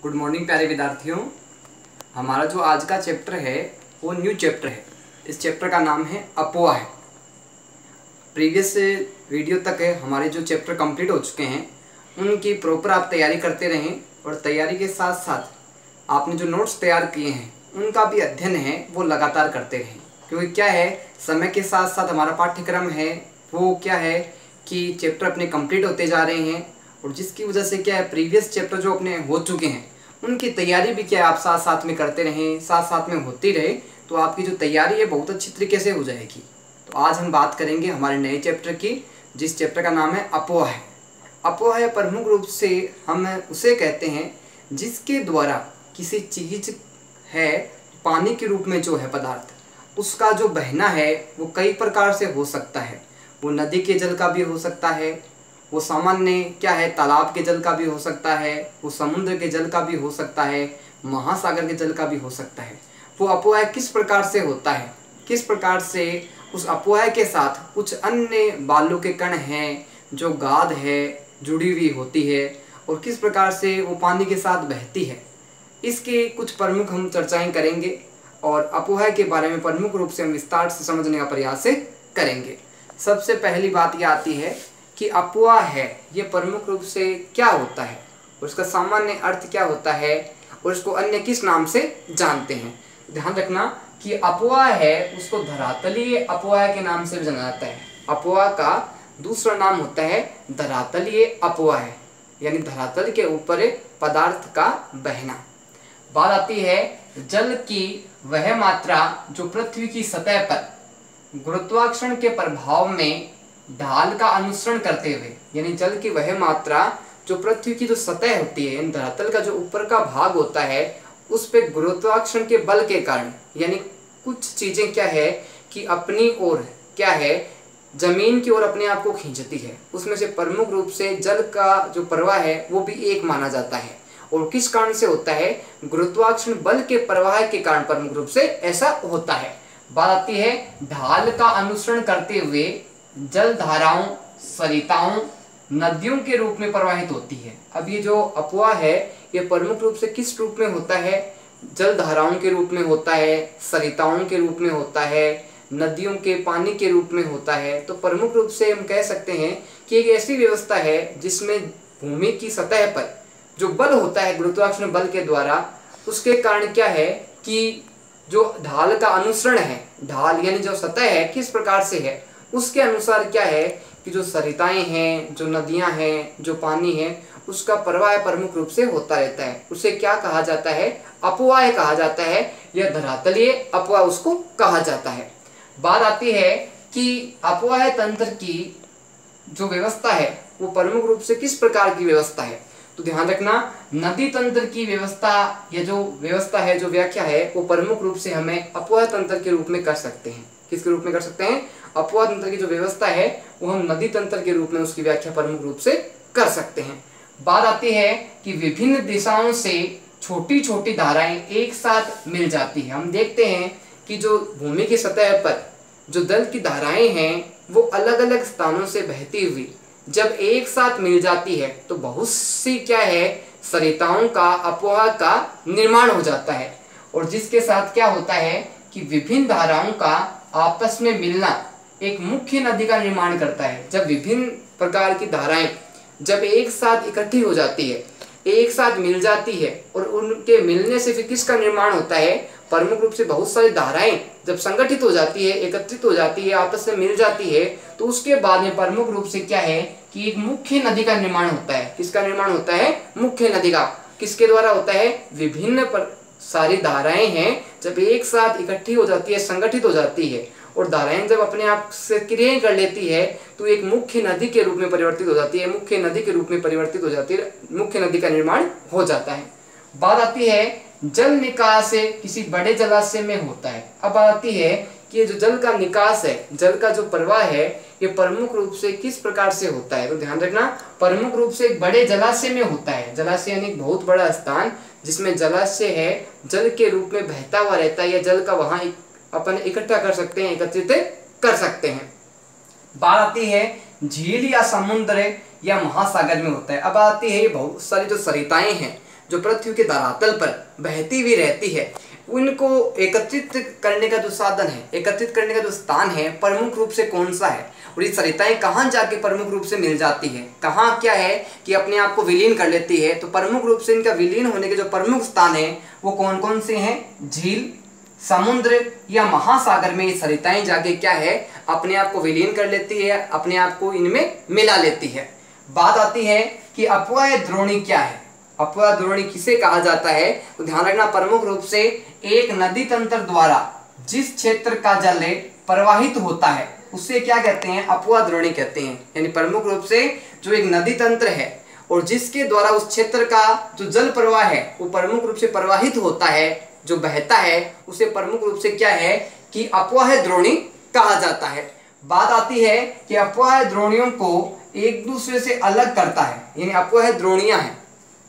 Good morning प्यारे विद्यार्थियों। हमारा जो आज का चैप्टर है वो न्यू चैप्टर है। इस चैप्टर का नाम है अपोहा। प्रीवियस वीडियो तक है हमारे जो चैप्टर कंप्लीट हो चुके हैं उनकी प्रॉपर आप तैयारी करते रहें और तैयारी के साथ साथ आपने जो नोट्स तैयार किए हैं उनका भी अध्ययन है वो लगातार करते रहें, क्योंकि क्या है समय के साथ साथ हमारा पाठ्यक्रम है वो क्या है कि चैप्टर अपने कंप्लीट होते जा रहे हैं और जिसकी वजह से क्या है प्रीवियस चैप्टर जो अपने हो चुके हैं उनकी तैयारी भी क्या है आप साथ साथ में करते रहें, साथ साथ में होती रहे तो आपकी जो तैयारी है बहुत अच्छी तरीके से हो जाएगी। तो आज हम बात करेंगे हमारे नए चैप्टर की, जिस चैप्टर का नाम है अपोहा। अपोहा प्रमुख रूप से हम उसे कहते हैं जिसके द्वारा किसी चीज़ है पानी के रूप में जो है पदार्थ उसका जो बहना है वो कई प्रकार से हो सकता है। वो नदी के जल का भी हो सकता है, वो सामान्य क्या है तालाब के जल का भी हो सकता है, वो समुद्र के जल का भी हो सकता है, महासागर के जल का भी हो सकता है। वो अपोहा किस प्रकार से होता है, किस प्रकार से उस अपोहा के साथ कुछ अन्य बालू के कण हैं जो गाद है जुड़ी हुई होती है और किस प्रकार से वो पानी के साथ बहती है, इसके कुछ प्रमुख हम चर्चाएं करेंगे और अपोहा के बारे में प्रमुख रूप से हम विस्तार से समझने का प्रयास करेंगे। सबसे पहली बात ये आती है कि अपोहा है ये प्रमुख रूप से क्या होता है, उसका सामान्य अर्थ क्या होता है और इसको अन्य किस नाम से जानते हैं। ध्यान रखना कि अपोहा है उसको धरातलीय अपोहा के नाम से भी जाना जाता है। अपोहा का दूसरा नाम होता है धरातलीय अपोहा, यानी धरातल के ऊपर पदार्थ का बहना। बात आती है जल की वह मात्रा जो पृथ्वी की सतह पर गुरुत्वाकर्षण के प्रभाव में ढाल का अनुसरण करते हुए, यानी जल की वह मात्रा जो पृथ्वी की जो सतह होती है यानी धरातल का जो ऊपर का भाग होता है उस पे गुरुत्वाकर्षण के बल के कारण, यानी कुछ चीजें क्या है कि अपनी ओर क्या है जमीन की ओर अपने आप को खींचती है। उसमें से प्रमुख रूप से जल का जो प्रवाह है वो भी एक माना जाता है और किस कारण से होता है गुरुत्वाकर्षण बल के प्रवाह के कारण प्रमुख रूप से ऐसा होता है। बात आती है ढाल का अनुसरण करते हुए जल धाराओं सरिताओं नदियों के रूप में प्रवाहित होती है। अब ये जो अपोहा है ये प्रमुख रूप से किस रूप में होता है, जल धाराओं के रूप में होता है, सरिताओं के रूप में होता है, नदियों के पानी के रूप में होता है। तो प्रमुख रूप से हम कह सकते हैं कि एक ऐसी व्यवस्था है जिसमें भूमि की सतह पर जो बल होता है गुरुत्वाकर्षण बल के द्वारा उसके कारण क्या है कि जो ढाल का अनुसरण है, ढाल यानी जो सतह है किस प्रकार से है उसके अनुसार क्या है कि जो सरिताएं हैं, जो नदियां हैं, जो पानी है उसका प्रवाह प्रमुख रूप से होता रहता है। उसे क्या कहा जाता है, अपोहा कहा जाता है या धरातलीय अपोहा उसको कहा जाता है। बात आती है कि अपोहा तंत्र की जो व्यवस्था है वो प्रमुख रूप से किस प्रकार की व्यवस्था है। तो ध्यान रखना नदी तंत्र की व्यवस्था या जो व्यवस्था है जो व्याख्या है वो प्रमुख रूप से हमें अपोहा तंत्र के रूप में कर सकते हैं। किसके रूप में कर सकते हैं, अपोहा तंत्र की जो व्यवस्था है वो हम नदी तंत्र के रूप में उसकी व्याख्या प्रमुख रूप से कर सकते हैं। बात आती है कि विभिन्न दिशाओं से छोटी छोटी धाराएं एक साथ मिल जाती है। हम देखते हैं कि जो भूमि की सतह पर जो जल की धाराएं हैं वो अलग अलग स्थानों से बहती हुई जब एक साथ मिल जाती है तो बहुत सी क्या है सरिताओं का अपोहा का निर्माण हो जाता है और जिसके साथ क्या होता है कि विभिन्न धाराओं का आपस में मिलना एक मुख्य नदी का निर्माण करता है। जब विभिन्न प्रकार की धाराएं जब एक साथ इकट्ठी हो जाती है, एक साथ मिल जाती है और उनके मिलने से फिर किसका निर्माण होता है, प्रमुख रूप से बहुत सारी धाराएं जब संगठित हो जाती है, एकत्रित हो जाती है, आपस में मिल जाती है तो उसके बाद में प्रमुख रूप से क्या है कि एक मुख्य नदी का निर्माण होता है। किसका निर्माण होता है, मुख्य नदी का। किसके द्वारा होता है, विभिन्न सारी धाराएं हैं जब एक साथ इकट्ठी हो जाती है, संगठित हो जाती है और धाराएं जब अपने आप से क्रियाएं कर लेती है तो एक मुख्य नदी के रूप में परिवर्तित हो जाती है, मुख्य नदी के रूप में परिवर्तित हो जाती है, मुख्य नदी का निर्माण हो जाता है। बात आती है जल निकास किसी बड़े जलाशय में होता है। अब आती है कि जो जल का निकास है, जल का जो प्रवाह है ये प्रमुख रूप से किस प्रकार से होता है। तो ध्यान रखना प्रमुख रूप से एक बड़े जलाशय में होता है। जलाशय यानी बहुत बड़ा स्थान जिसमें जलाशय है जल के रूप में बहता हुआ रहता है या जल का वहां अपन इकट्ठा कर सकते हैं, एकत्रित कर सकते हैं। बात आती है झील या समुद्र या महासागर में होता है। अब आती है बहुत सारी जो सरिताएं हैं जो पृथ्वी के धरातल पर बहती हुई रहती है, उनको एकत्रित करने का जो साधन है, एकत्रित करने का जो स्थान है, प्रमुख रूप से कौन सा है, और ये सरिताएं कहाँ जाके प्रमुख रूप से मिल जाती है, कहाँ क्या है कि अपने आप को विलीन कर लेती है। तो प्रमुख रूप से इनका विलीन होने के जो प्रमुख स्थान है वो कौन कौन से हैं? झील, समुद्र या महासागर में ये सरिताएं जाके क्या है अपने आप को विलीन कर लेती है, अपने आप को इनमें मिला लेती है। बात आती है कि अपवाह द्रोणी क्या है, अपवाह द्रोणी किसे कहा जाता है? तो ध्यान रखना, प्रमुख रूप से एक नदी तंत्र द्वारा जिस क्षेत्र का जल प्रवाहित होता है उससे क्या कहते हैं? अपवाह द्रोणी कहते हैं। यानी प्रमुख रूप से जो एक नदी तंत्र है और जिसके द्वारा उस क्षेत्र का जो जल प्रवाह है वो प्रमुख रूप से प्रवाहित होता है, जो बहता है, उसे प्रमुख रूप से क्या है कि अपवाह द्रोणी कहा जाता है। बात आती है कि अपवाह द्रोणियों को एक दूसरे से अलग करता है, यानी अपवाह द्रोणियां हैं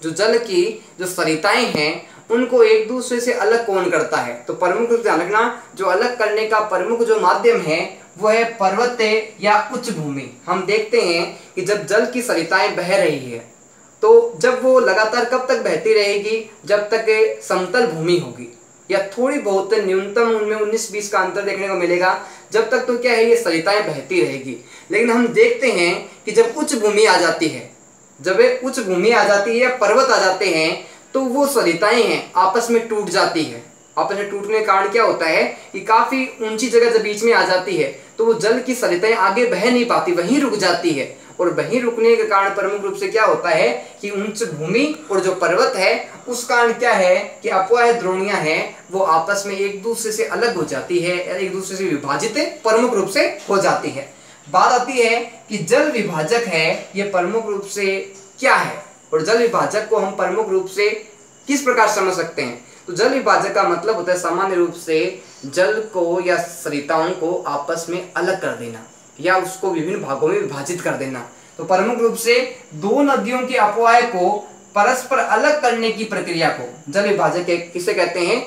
जो जल की जो सरिताएं हैं उनको एक दूसरे से अलग कौन करता है? तो प्रमुख रूप से ध्यान रखना, जो अलग करने का प्रमुख जो माध्यम है वो है पर्वत या उच्च भूमि। हम देखते हैं कि जब जल की सरिताएं बह रही है तो जब वो लगातार कब तक बहती रहेगी? जब तक समतल भूमि होगी या थोड़ी बहुत न्यूनतम उनमें 19-20 का अंतर देखने को मिलेगा, जब तक तो क्या है ये सरिताएं बहती रहेगी। लेकिन हम देखते हैं कि जब उच्च भूमि आ जाती है, जब उच्च भूमि आ जाती है या पर्वत आ जाते हैं तो वो सरिताएं हैं आपस में टूट जाती है। आपस में टूटने के कारण क्या होता है कि काफी ऊंची जगह जब बीच में आ जाती है तो वो जल की सरिताएं आगे बह नहीं पाती, वहीं रुक जाती है। और वहीं रुकने के कारण प्रमुख रूप से क्या होता है कि उच्च भूमि और जो पर्वत है उस कारण क्या है कि अपवाह द्रोणियां हैं वो आपस में एक दूसरे से अलग हो जाती है, एक दूसरे से विभाजित प्रमुख रूप से हो जाती है। बात आती है कि जल विभाजक है ये प्रमुख रूप से क्या है, और जल विभाजक को हम प्रमुख रूप से किस प्रकार समझ सकते हैं? तो जल विभाजक का मतलब होता है सामान्य रूप से जल को या सरिताओं को आपस में अलग कर देना या उसको विभिन्न भागों में विभाजित कर देना। तो प्रमुख रूप से दो नदियों के अपवाह को परस्पर अलग करने की प्रक्रिया को जल विभाजक किसे कहते हैं?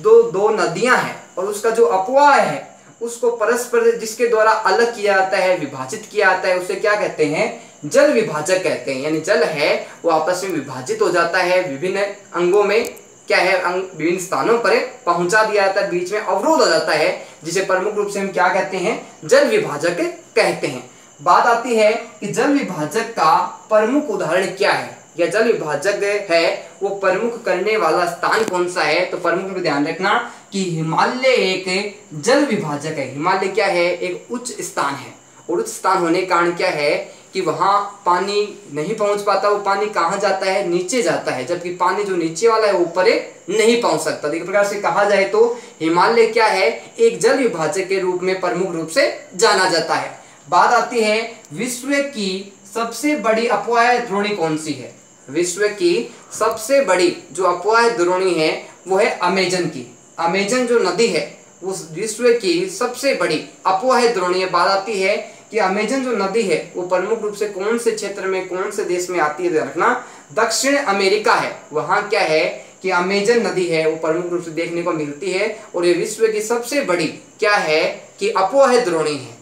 दो नदियां हैं और उसका जो अपवाह है उसको परस्पर जिसके द्वारा अलग किया जाता है, विभाजित किया जाता है, उसे क्या कहते हैं? जल विभाजक कहते हैं। यानी जल है वो आपस में विभाजित हो जाता है, विभिन्न अंगों में क्या है विभिन्न स्थानों पर पहुंचा दिया जाता है, बीच में अवरोध हो जाता है, जिसे प्रमुख रूप से हम क्या कहते हैं? जल विभाजक कहते हैं। बात आती है कि जल विभाजक का प्रमुख उदाहरण क्या है या जल विभाजक है वो प्रमुख करने वाला स्थान कौन सा है? तो प्रमुख रूप से ध्यान रखना कि हिमालय एक जल विभाजक है। हिमालय क्या है? एक उच्च स्थान है, और उच्च स्थान होने के कारण क्या है कि वहां पानी नहीं पहुंच पाता, वो पानी कहाँ जाता है? नीचे जाता है, जबकि पानी जो नीचे वाला है ऊपर नहीं पहुंच सकता। एक प्रकार से कहा जाए तो हिमालय क्या है? एक जल विभाजक के रूप में प्रमुख रूप से जाना जाता है। बात आती है विश्व की सबसे बड़ी अपवाह द्रोणी कौन सी है? विश्व की सबसे बड़ी जो अपवाह द्रोणी है वो है अमेजन की। अमेजन जो नदी है उस विश्व की सबसे बड़ी अपवाह द्रोणी। बात आती है कि अमेजन जो नदी है वो प्रमुख रूप से कौन से क्षेत्र में, कौन से देश में आती है? ध्यान रखना, दक्षिण अमेरिका है, वहां क्या है कि अमेजन नदी है वो प्रमुख रूप से देखने को मिलती है, और ये विश्व की सबसे बड़ी क्या है कि अपवाह द्रोणी है।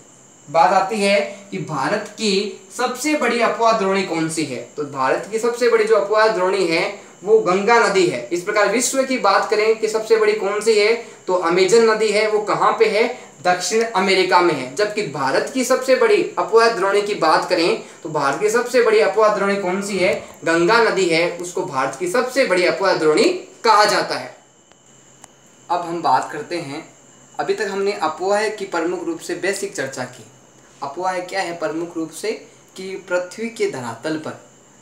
बात आती है कि भारत की सबसे बड़ी अपवाह द्रोणी कौन सी है? तो भारत की सबसे बड़ी जो अपवाह द्रोणी है वो गंगा नदी है। इस प्रकार विश्व की बात करें कि सबसे बड़ी कौन सी है तो अमेजन नदी है, वो कहाँ पे है? दक्षिण अमेरिका में है। जबकि भारत की सबसे बड़ी अपवाह द्रोणी की बात करें तो भारत की सबसे बड़ी अपवाह द्रोणी कौन सी है? गंगा नदी है, उसको भारत की सबसे बड़ी अपवाह द्रोणी कहा जाता है। अब हम बात करते हैं, अभी तक हमने अपवाह की प्रमुख रूप से बेसिक चर्चा की। अपवाह क्या है? प्रमुख रूप से कि पृथ्वी के धरातल पर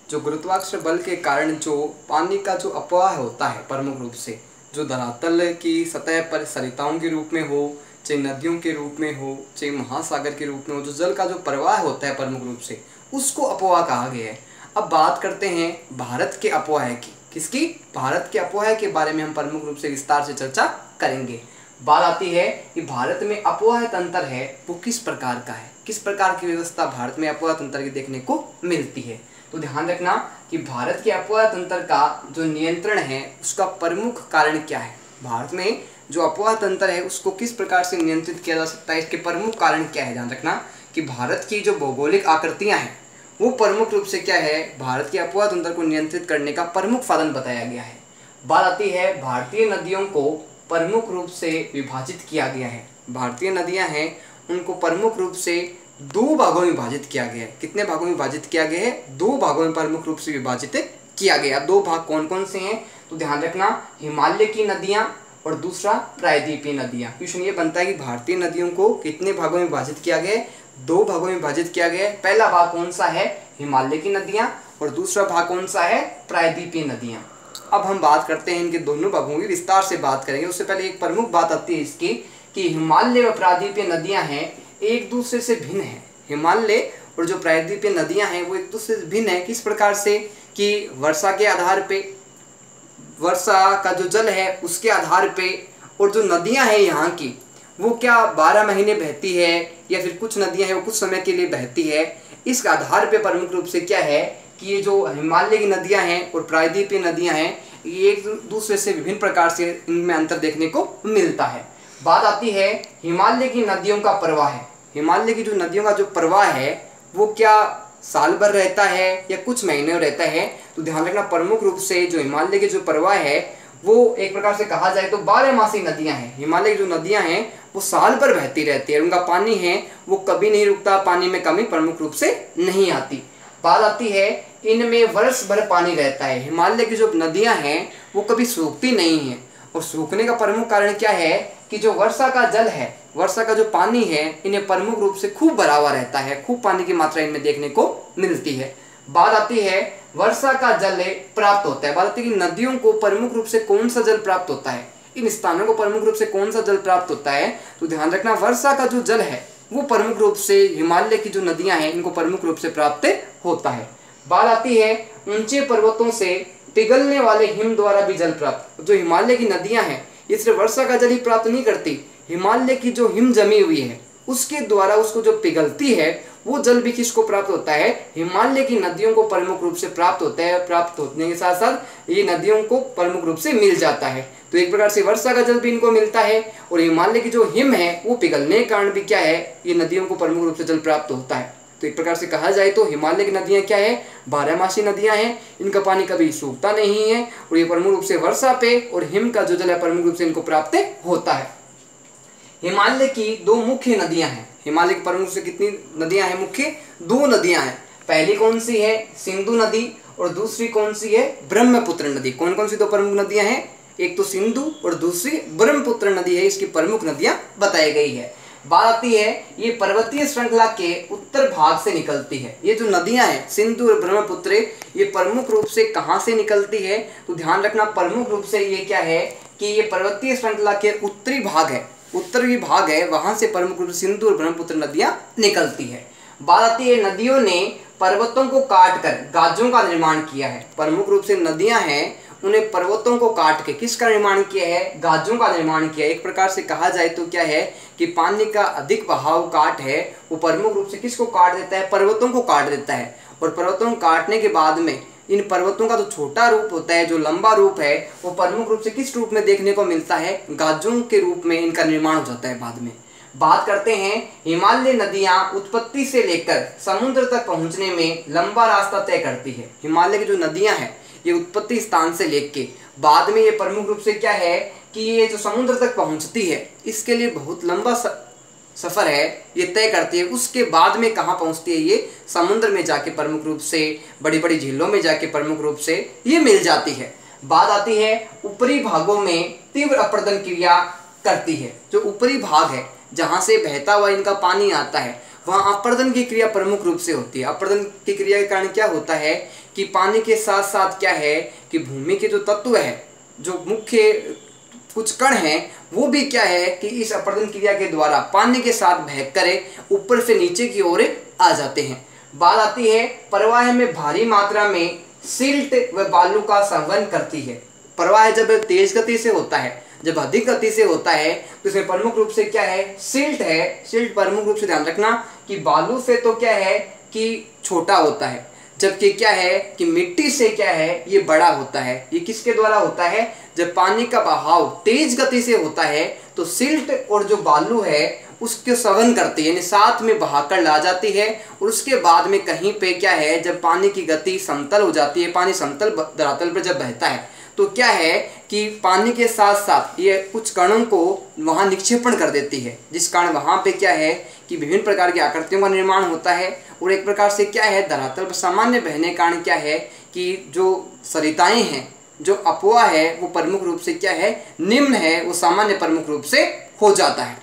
जो गुरुत्वाकर्षण बल के कारण जो पानी का जो अपवाह होता है, प्रमुख रूप से जो धरातल की सतह पर सरिताओं के रूप में हो, चाहे नदियों के रूप में हो, चाहे महासागर के रूप में हो, जो जल का जो प्रवाह होता है प्रमुख रूप से, उसको अपवाह कहा गया है। अब बात करते हैं भारत के अपवाह की। किसकी? भारत के अपवाह के बारे में हम प्रमुख रूप से विस्तार से चर्चा करेंगे। बात आती है कि भारत में अपवाह तंत्र है वो किस प्रकार का है, किस प्रकार की व्यवस्था भारत में अपवाह तंत्र की देखने को मिलती है। तो ध्यान रखना कि भारत के अपवाह तंत्र का जो नियंत्रण है उसका प्रमुख कारण क्या है? भारत में जो अपवाह तंत्र है उसको किस प्रकार से नियंत्रित किया जा सकता है, इसके प्रमुख कारण क्या है? ध्यान रखना कि भारत की जो भौगोलिक आकृतियां हैं वो प्रमुख रूप से क्या है, भारत के अपवाह तंत्र को नियंत्रित करने का प्रमुख साधन बताया गया है। बात आती है भारतीय नदियों को प्रमुख रूप से विभाजित किया गया है। भारतीय नदियां हैं उनको प्रमुख रूप से दो भागों में विभाजित किया गया है। कितने भागों में विभाजित किया गया है? दो भागों में प्रमुख रूप से विभाजित किया गया। दो भाग कौन कौन से हैं तो ध्यान रखना, हिमालय की नदियां और दूसरा प्रायद्वीपीय नदियां। क्वेश्चन ये बनता है कि भारतीय नदियों को कितने भागों में विभाजित किया गया है? दो भागों में विभाजित किया गया है। पहला भाग कौन सा है? हिमालय की नदियां, और दूसरा भाग कौन सा है? प्रायद्वीपीय नदियां। अब हम बात करते हैं इनके दोनों भागों की, विस्तार से बात करेंगे। उससे पहले एक प्रमुख बात आती है इसकी कि हिमालय व प्रायद्वीपीय नदियां हैं एक दूसरे से भिन्न है। हिमालय और जो प्रायद्वीपीय नदियां हैं वो एक दूसरे से भिन्न है। किस प्रकार से? कि वर्षा के आधार पे, वर्षा का जो जल है उसके आधार पे, और जो नदियां हैं यहाँ की वो क्या 12 महीने बहती है या फिर कुछ नदियां हैं वो कुछ समय के लिए बहती है। इस आधार पे प्रमुख रूप से क्या है कि ये जो हिमालय की नदियां हैं और प्रायद्वीपीय नदियां हैं ये एक दूसरे से विभिन्न प्रकार से इनमें अंतर देखने को मिलता है। बात आती है हिमालय की नदियों का प्रवाह है। हिमालय की जो नदियों का जो प्रवाह है वो क्या साल भर रहता है या कुछ महीने रहता है? तो ध्यान रखना प्रमुख रूप से जो हिमालय के जो प्रवाह है वो एक प्रकार से कहा जाए तो 12मासी नदियां हैं। हिमालय की जो नदियां हैं वो साल भर बहती रहती है, उनका पानी है वो कभी नहीं रुकता, पानी में कमी प्रमुख रूप से नहीं आती। बात आती है इनमें वर्ष भर पानी रहता है। हिमालय की जो नदियां हैं वो कभी सूखती नहीं है, और सूखने का प्रमुख कारण क्या है कि जो वर्षा का जल है, वर्षा का जो पानी है इन्हें प्रमुख रूप से खूब भरा हुआ रहता है, खूब पानी की मात्रा इनमें देखने को मिलती है। बात आती है वर्षा का जल प्राप्त होता है। बात आती है कि नदियों को प्रमुख रूप से कौन सा जल प्राप्त होता है, इन स्थानों को प्रमुख रूप से कौन सा जल प्राप्त होता है? तो ध्यान रखना वर्षा का जो जल है वो प्रमुख रूप से हिमालय की जो नदियां हैं इनको प्रमुख रूप से प्राप्त होता है। बात आती है ऊंचे पर्वतों से पिघलने वाले हिम द्वारा भी जल प्राप्त। जो हिमालय की नदियां हैं ये सिर्फ वर्षा का जल ही प्राप्त नहीं करती, हिमालय की जो हिम जमी हुई है उसके द्वारा उसको जो पिघलती है वो जल भी किसको प्राप्त होता है? हिमालय की नदियों को प्रमुख रूप से प्राप्त होता है। प्राप्त होने के साथ साथ ये नदियों को प्रमुख रूप से मिल जाता है। तो एक प्रकार से वर्षा का जल भी इनको मिलता है, और हिमालय की जो हिम है वो पिघलने के कारण भी क्या है, ये नदियों को प्रमुख रूप से जल प्राप्त होता है। तो एक प्रकार से कहा जाए तो हिमालय की नदियां क्या है? 12मासी नदियां हैं, इनका पानी कभी सूखता नहीं है, और ये प्रमुख रूप से वर्षा पे और हिम का जो जल है प्रमुख रूप से इनको प्राप्त होता है। हिमालय की दो मुख्य नदियां हैं। हिमालय के प्रमुख से कितनी नदियां हैं? मुख्य 2 नदियां हैं। पहली कौन सी है? सिंधु नदी, और दूसरी कौन सी है? ब्रह्मपुत्र नदी। कौन कौन सी 2 प्रमुख नदियां हैं? एक तो सिंधु और दूसरी ब्रह्मपुत्र नदी है, इसकी प्रमुख नदियां बताई गई है। बात आती है ये पर्वतीय श्रृंखला के उत्तर भाग से निकलती है। ये जो नदियां हैं सिंधु और ब्रह्मपुत्र ये प्रमुख रूप से कहां से निकलती है? तो ध्यान रखना प्रमुख रूप से ये क्या है कि ये पर्वतीय श्रृंखला के उत्तरी भाग है, उत्तरी भाग है, वहां से प्रमुख रूप से सिंधु और ब्रह्मपुत्र नदियां निकलती है। बात आती है नदियों ने पर्वतों को काटकर गाजों का निर्माण किया है। प्रमुख रूप से नदियां हैं उन्हें पर्वतों को काट के किसका निर्माण किया है? गाजों का निर्माण किया है। एक प्रकार से कहा जाए तो क्या है कि पानी का अधिक बहाव काट है वो प्रमुख रूप से किसको काट देता है? पर्वतों को काट देता है। और पर्वतों को काटने के बाद में इन पर्वतों का जो छोटा रूप होता है, जो लंबा रूप है, वो प्रमुख रूप से किस रूप में देखने को मिलता है? गाजों के रूप में इनका निर्माण हो जाता है बाद में। बात करते हैं हिमालय नदियां उत्पत्ति से लेकर समुद्र तक पहुंचने में लंबा रास्ता तय करती है। हिमालय की जो नदियां हैं ये उत्पत्ति स्थान से लेके बाद में ये प्रमुख रूप से क्या है कि ये जो समुद्र तक पहुंचती है इसके लिए बहुत लंबा सफर है, ये तय करती है। उसके बाद में कहाँ पहुंचती है? ये समुद्र में जाके प्रमुख रूप से बड़ी बड़ी झीलों में जाके प्रमुख रूप से ये मिल जाती है। बात आती है ऊपरी भागों में तीव्र अपरदन क्रिया करती है। जो ऊपरी भाग है जहाँ से बहता हुआ इनका पानी आता है वहाँ अपरदन की क्रिया प्रमुख रूप से होती है। अपरदन की क्रिया के कारण क्या होता है कि पानी के साथ साथ क्या है कि भूमि के जो तत्व है, जो मुख्य कुछ कण हैं, वो भी क्या है कि इस अपरदन क्रिया के द्वारा पानी के साथ बहकर ऊपर से नीचे की ओर आ जाते हैं। बात आती है प्रवाह में भारी मात्रा में सिल्ट व बालू का संवहन करती है। प्रवाह जब तेज गति से होता है, जब अधिक गति से होता है तो इसमें प्रमुख रूप से क्या है? सिल्ट है। सिल्ट प्रमुख रूप से ध्यान रखना कि बालू से तो क्या है कि छोटा होता है, जबकि क्या है कि मिट्टी से क्या है ये बड़ा होता है। ये किसके द्वारा होता है? जब पानी का बहाव तेज गति से होता है तो सिल्ट और जो बालू है उसके सघन करती है, यानी साथ में बहाकर ला जाती है। और उसके बाद में कहीं पे क्या है, जब पानी की गति समतल हो जाती है, पानी समतल धरातल पर जब बहता है तो क्या है कि पानी के साथ साथ ये कुछ कणों को वहाँ निक्षेपण कर देती है, जिस कारण वहाँ पे क्या है कि विभिन्न प्रकार की आकृतियों का निर्माण होता है। और एक प्रकार से क्या है, धरातल पर सामान्य बहने के कारण क्या है कि जो सरिताएं हैं, जो अपवाह है वो प्रमुख रूप से क्या है, निम्न है, वो सामान्य प्रमुख रूप से हो जाता है।